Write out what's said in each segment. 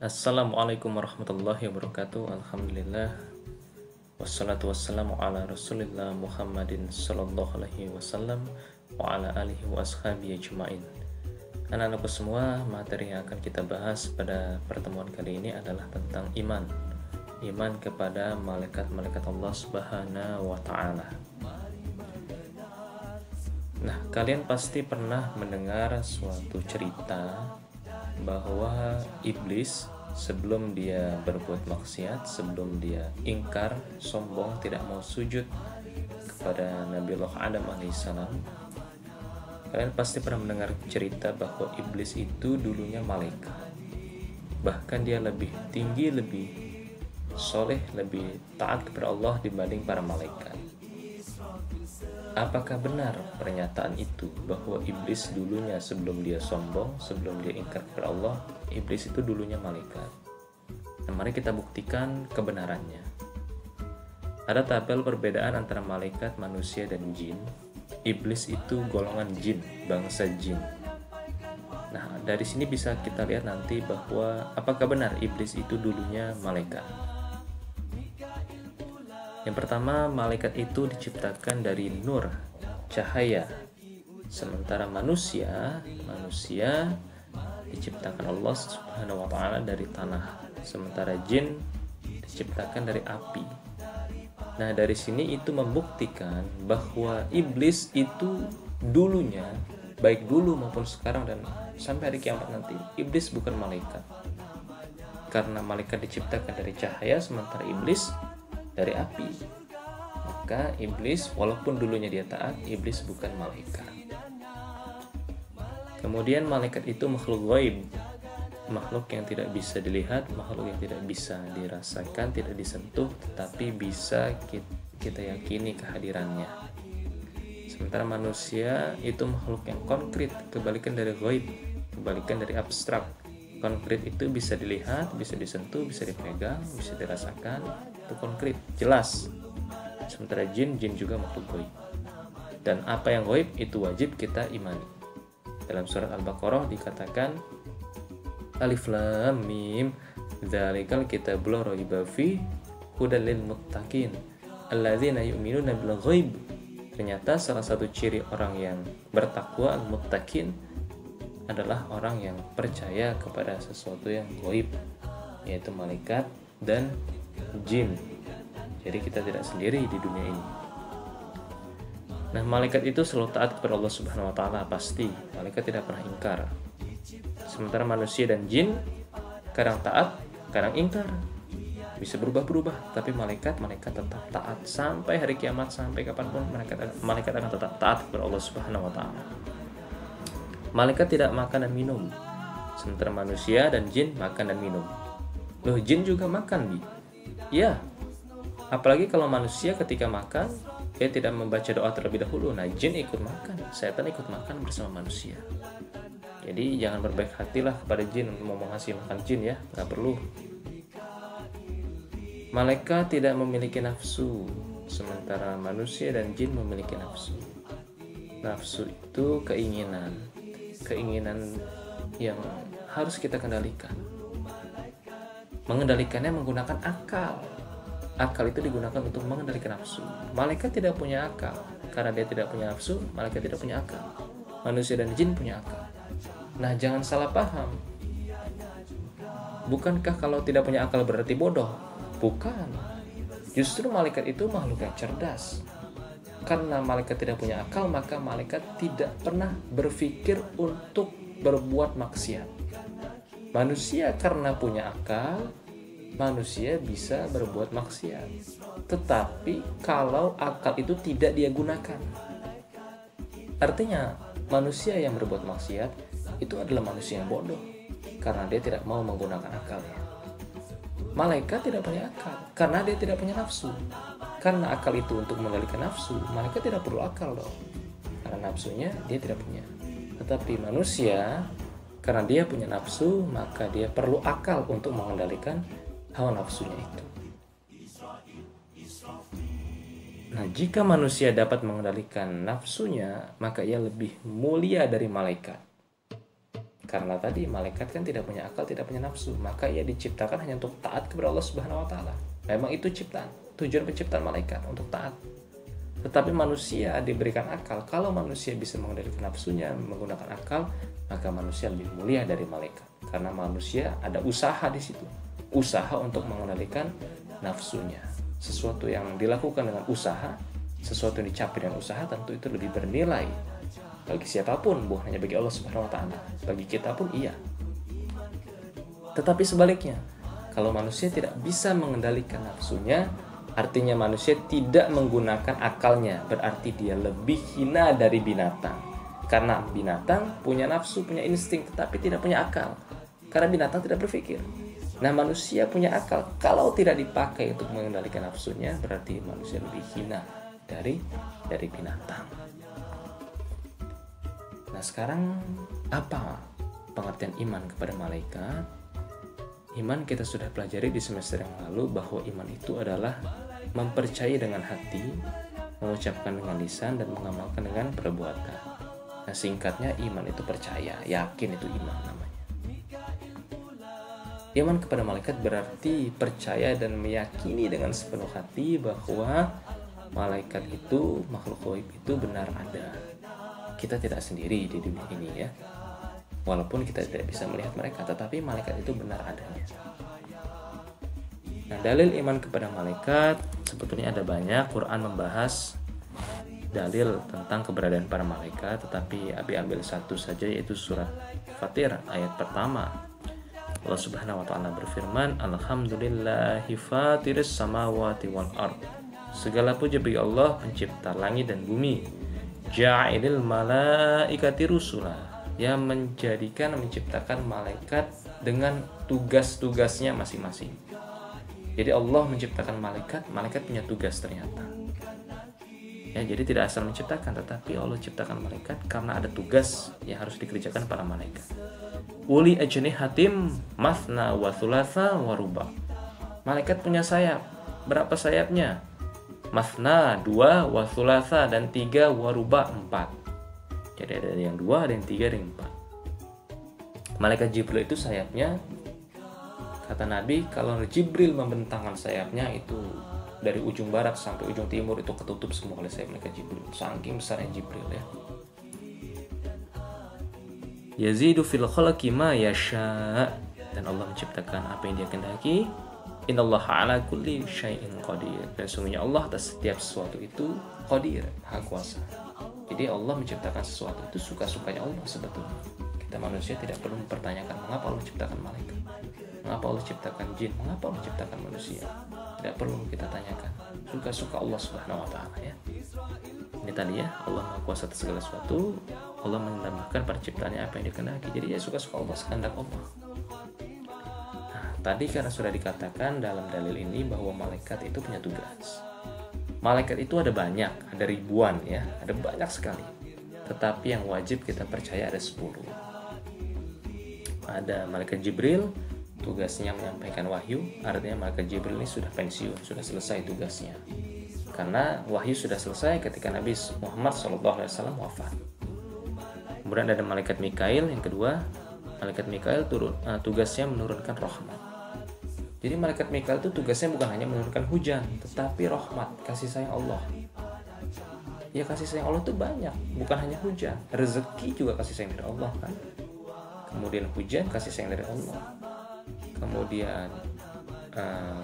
Assalamualaikum warahmatullahi wabarakatuh. Alhamdulillah. Wassalatu wassalamu ala rasulillah Muhammadin sallallahu alaihi wasallam wa ala alihi wa ashabihi ajma'in. Anak-anakku semua, materi yang akan kita bahas pada pertemuan kali ini adalah tentang iman. Iman kepada malaikat-malaikat Allah Subhanahu wa ta'ala. Nah, kalian pasti pernah mendengar suatu cerita bahwa iblis sebelum dia berbuat maksiat, sebelum dia ingkar, sombong, tidak mau sujud kepada Nabiullah Adam alaihissalam, kalian pasti pernah mendengar cerita bahwa iblis itu dulunya malaikat. Bahkan dia lebih tinggi, lebih soleh, lebih taat kepada Allah dibanding para malaikat. Apakah benar pernyataan itu bahwa iblis dulunya sebelum dia sombong, sebelum dia ingkar kepada Allah, iblis itu dulunya malaikat? Nah, mari kita buktikan kebenarannya. Ada tabel perbedaan antara malaikat, manusia, dan jin. Iblis itu golongan jin, bangsa jin. Nah, dari sini bisa kita lihat nanti bahwa apakah benar iblis itu dulunya malaikat. Yang pertama, malaikat itu diciptakan dari nur, cahaya. Sementara manusia diciptakan Allah Subhanahu wa ta'ala dari tanah. Sementara jin diciptakan dari api. Nah, dari sini itu membuktikan bahwa iblis itu dulunya, baik dulu maupun sekarang dan sampai hari kiamat nanti, iblis bukan malaikat. Karena malaikat diciptakan dari cahaya, sementara iblis dari api. Maka iblis, walaupun dulunya dia taat, iblis bukan malaikat. Kemudian malaikat itu makhluk ghaib, makhluk yang tidak bisa dilihat, makhluk yang tidak bisa dirasakan, tidak disentuh, tetapi bisa kita yakini kehadirannya. Sementara manusia itu makhluk yang konkret, kebalikan dari ghaib, kebalikan dari abstrak. Konkret itu bisa dilihat, bisa disentuh, bisa dipegang, bisa dirasakan, itu konkret, jelas. Sementara jin juga makhluk ghaib. Dan apa yang ghaib itu wajib kita imani. Dalam surat Al-Baqarah dikatakan Alif Lam Mim dzalikal kitabul la raiba fi hudal lil muttaqin alladzina yu'minuna bil ghaib. Ternyata salah satu ciri orang yang bertakwa, al-muttaqin, adalah orang yang percaya kepada sesuatu yang gaib, yaitu malaikat dan jin. Jadi kita tidak sendiri di dunia ini. Nah, malaikat itu selalu taat kepada Allah Subhanahu wa ta'ala, pasti. Malaikat tidak pernah ingkar. Sementara manusia dan jin kadang taat, kadang ingkar. Bisa berubah-berubah, tapi malaikat tetap taat sampai hari kiamat, sampai kapanpun malaikat akan tetap taat kepada Allah Subhanahu wa ta'ala. Malaikat tidak makan dan minum, sementara manusia dan jin makan dan minum. Loh, jin juga makan, Bi? Ya, apalagi kalau manusia ketika makan, dia tidak membaca doa terlebih dahulu. Nah, jin ikut makan, setan ikut makan bersama manusia. Jadi jangan berbaik hatilah kepada jin untuk mau ngasih makan jin ya, nggak perlu. Malaikat tidak memiliki nafsu, sementara manusia dan jin memiliki nafsu. Nafsu itu keinginan yang harus kita kendalikan. Mengendalikannya menggunakan akal. Akal itu digunakan untuk mengendalikan nafsu. Malaikat tidak punya akal. Karena dia tidak punya nafsu, malaikat tidak punya akal. Manusia dan jin punya akal. Nah, jangan salah paham. Bukankah kalau tidak punya akal berarti bodoh? Bukan. Justru malaikat itu makhluk yang cerdas. Karena malaikat tidak punya akal, maka malaikat tidak pernah berpikir untuk berbuat maksiat. Manusia karena punya akal, manusia bisa berbuat maksiat. Tetapi kalau akal itu tidak dia gunakan, artinya manusia yang berbuat maksiat itu adalah manusia yang bodoh, karena dia tidak mau menggunakan akalnya. Malaikat tidak punya akal, karena dia tidak punya nafsu. Karena akal itu untuk mengendalikan nafsu, malaikat tidak perlu akal dong. Karena nafsunya dia tidak punya. Tetapi manusia, karena dia punya nafsu, maka dia perlu akal untuk mengendalikan hawa nafsunya itu. Nah, jika manusia dapat mengendalikan nafsunya, maka ia lebih mulia dari malaikat. Karena tadi malaikat kan tidak punya akal, tidak punya nafsu, maka ia diciptakan hanya untuk taat kepada Allah Subhanahu wa taala. Memang itu ciptaan, tujuan penciptaan malaikat untuk taat. Tetapi manusia diberikan akal. Kalau manusia bisa mengendalikan nafsunya menggunakan akal, maka manusia lebih mulia dari malaikat. Karena manusia ada usaha di situ. Usaha untuk mengendalikan nafsunya. Sesuatu yang dilakukan dengan usaha, sesuatu yang dicapai dengan usaha, tentu itu lebih bernilai bagi siapapun, bukan hanya bagi Allah Subhanahu wa taala. Bagi kita pun iya. Tetapi sebaliknya, kalau manusia tidak bisa mengendalikan nafsunya, artinya manusia tidak menggunakan akalnya, berarti dia lebih hina dari binatang. Karena binatang punya nafsu, punya insting, tetapi tidak punya akal. Karena binatang tidak berpikir. Nah, manusia punya akal. Kalau tidak dipakai untuk mengendalikan nafsunya, berarti manusia lebih hina dari binatang. Nah, sekarang apa pengertian iman kepada malaikat? Iman kita sudah pelajari di semester yang lalu bahwa iman itu adalah mempercayai dengan hati, mengucapkan dengan lisan, dan mengamalkan dengan perbuatan. Nah, singkatnya iman itu percaya, yakin itu iman namanya. Iman kepada malaikat berarti percaya dan meyakini dengan sepenuh hati bahwa malaikat itu, makhluk gaib itu benar ada. Kita tidak sendiri di dunia ini ya. Walaupun kita tidak bisa melihat mereka, tetapi malaikat itu benar adanya. Nah, dalil iman kepada malaikat sebetulnya ada banyak. Quran membahas dalil tentang keberadaan para malaikat, tetapi Abi ambil satu saja, yaitu surat Fatir ayat pertama. Allah Subhanahu wa taala berfirman, Alhamdulillahi fatiris samawati wal ard. Segala puji bagi Allah, pencipta langit dan bumi. Ja'ilil malaikati rusula, yang menciptakan malaikat dengan tugas-tugasnya masing-masing. Jadi Allah menciptakan malaikat, malaikat punya tugas ternyata. Ya, jadi tidak asal menciptakan, tetapi Allah ciptakan malaikat karena ada tugas yang harus dikerjakan para malaikat. Uli ajnihatim mathna wa thulatha wa ruba. Malaikat punya sayap. Berapa sayapnya? Mathna 2, wa thulatha dan 3, wa ruba 4. Jadi ada yang 2, ada yang 3, ada yang 4. Malaikat Jibril itu sayapnya, kata Nabi, kalau Jibril membentangkan sayapnya itu dari ujung barat sampai ujung timur itu ketutup semua oleh sayap malaikat Jibril. Saking besarnya Jibril ya. Yazidu fil khalqi ma yasha, dan Allah menciptakan apa yang Dia kehendaki. Innallaha ala kulli syai'in qadir, dan sungguhnya Allah atas setiap sesuatu itu qadir, maha kuasa. Jadi Allah menciptakan sesuatu itu suka-sukanya Allah sebetulnya. Kita manusia tidak perlu mempertanyakan mengapa Allah ciptakan malaikat, mengapa Allah ciptakan jin, mengapa Allah ciptakan manusia. Tidak perlu kita tanyakan. Suka-suka Allah Subhanahu wa taala ya. Ini tadi ya, Allah maha kuasa atas segala sesuatu. Allah menambahkan pada ciptaannya apa yang dikehendaki. Jadi ya suka-suka Allah, kehendak Allah. Tadi karena sudah dikatakan dalam dalil ini bahwa malaikat itu punya tugas. Malaikat itu ada banyak, ada ribuan ya, ada banyak sekali. Tetapi yang wajib kita percaya ada 10. Ada malaikat Jibril, tugasnya menyampaikan wahyu, artinya malaikat Jibril ini sudah pensiun, sudah selesai tugasnya. Karena wahyu sudah selesai ketika Nabi Muhammad SAW wafat. Kemudian ada malaikat Mikail yang kedua. Malaikat Mikail tugasnya menurunkan rahmat. Jadi malaikat Mikail itu tugasnya bukan hanya menurunkan hujan, tetapi rahmat, kasih sayang Allah. Ya, kasih sayang Allah itu banyak, bukan hanya hujan. Rezeki juga kasih sayang dari Allah kan. Kemudian hujan kasih sayang dari Allah. Kemudian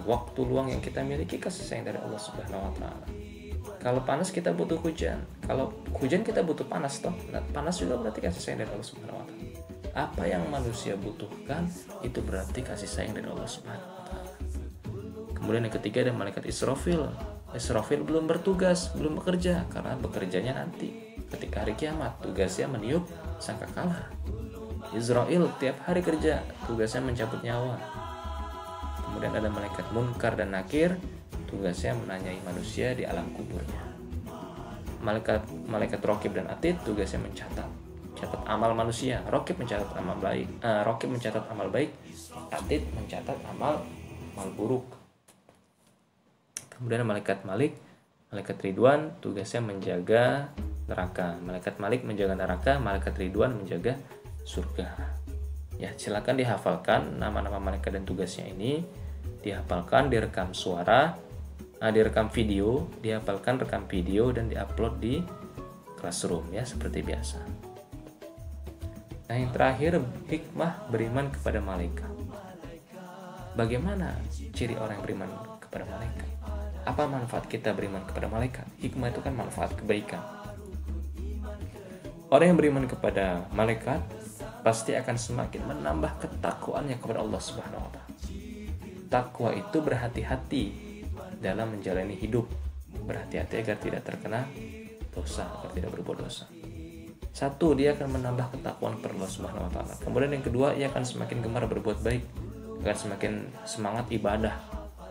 waktu luang yang kita miliki kasih sayang dari Allah Subhanahu wa taala. Kalau panas kita butuh hujan, kalau hujan kita butuh panas toh. Nah, panas juga berarti kasih sayang dari Allah Subhanahu wa taala. Apa yang manusia butuhkan itu berarti kasih sayang dari Allah Subhanahu wa taala. Kemudian yang ketiga ada malaikat Israfil. Israfil belum bertugas, belum bekerja, karena bekerjanya nanti ketika hari kiamat. Tugasnya meniup sangkakala. Israel tiap hari kerja, tugasnya mencabut nyawa. Kemudian ada malaikat Munkar dan Nakir, tugasnya menanyai manusia di alam kuburnya. Malaikat Raqib dan Atid tugasnya mencatat amal manusia. Raqib mencatat amal baik, Atid mencatat amal buruk. Kemudian malaikat Malik, malaikat Ridwan tugasnya menjaga neraka. Malaikat Malik menjaga neraka, malaikat Ridwan menjaga surga. Ya, silakan dihafalkan nama-nama malaikat dan tugasnya ini, dihafalkan, direkam suara, direkam video, dihafalkan, rekam video dan diupload di Classroom ya seperti biasa. Nah, yang terakhir, hikmah beriman kepada malaikat. Bagaimana ciri orang yang beriman kepada malaikat? Apa manfaat kita beriman kepada malaikat? Hikmah itu kan manfaat kebaikan. Orang yang beriman kepada malaikat pasti akan semakin menambah ketakwaannya kepada Allah Subhanahu wa taala. Takwa itu berhati-hati dalam menjalani hidup, berhati-hati agar tidak terkena dosa, agar tidak berbuat dosa. Satu, dia akan menambah ketakwaan kepada Allah Subhanahu wa taala. Kemudian yang kedua, ia akan semakin gemar berbuat baik, akan semakin semangat ibadah.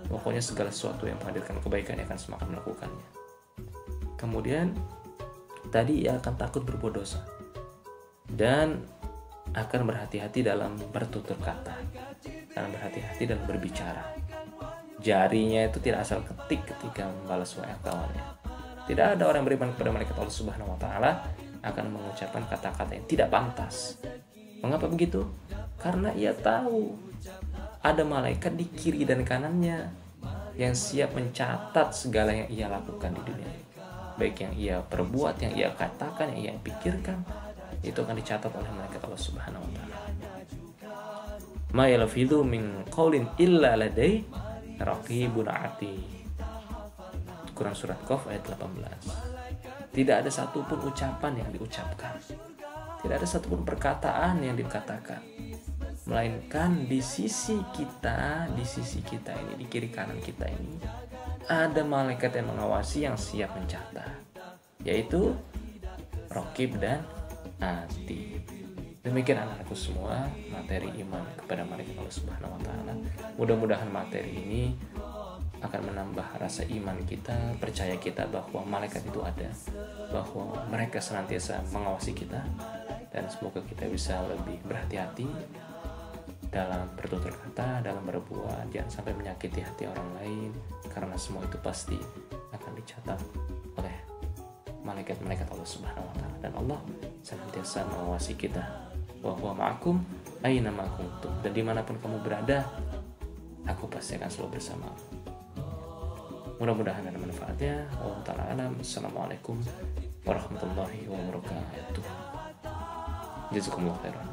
Pokoknya segala sesuatu yang menghadirkan kebaikan ia akan semakin melakukannya. Kemudian tadi ia akan takut berbuat dosa dan akan berhati-hati dalam bertutur kata, akan berhati-hati dalam berbicara. Jarinya itu tidak asal ketik ketika membalas WA kawannya. Tidak ada orang beriman kepada malaikat Allah Subhanahu wa taala akan mengucapkan kata-kata yang tidak pantas. Mengapa begitu? Karena ia tahu ada malaikat di kiri dan kanannya yang siap mencatat segala yang ia lakukan di dunia, baik yang ia perbuat, yang ia katakan, yang ia pikirkan, itu akan dicatat oleh malaikat Allah Subhanahu wa taala. Ma yalfidhu min qaulin illa ladai raqibun atid. Quran surat Qaf ayat 18. Tidak ada satupun ucapan yang diucapkan, tidak ada satupun perkataan yang dikatakan, melainkan di sisi kita ini, di kiri kanan kita ini, ada malaikat yang mengawasi yang siap mencatat, yaitu Raqib dan Atid. Demikian anak-anakku semua, materi iman kepada malaikat Allah Subhanahu wa taala. Mudah-mudahan materi ini akan menambah rasa iman kita, percaya kita bahwa malaikat itu ada, bahwa mereka senantiasa mengawasi kita, dan semoga kita bisa lebih berhati-hati dalam bertutur kata, dalam berbuat, jangan sampai menyakiti hati orang lain, karena semua itu pasti akan dicatat oleh malaikat-malaikat Allah Subhanahu wa taala. Dan Allah senantiasa mengawasi kita, bahwa ma'akum aina ma kuntum, dan dimanapun kamu berada, aku pasti akan selalu bersamamu. Mudah-mudahan ada manfaatnya. Wallahu ta'ala alam. Assalamualaikum warahmatullahi wabarakatuh. Jazakumullah khairan.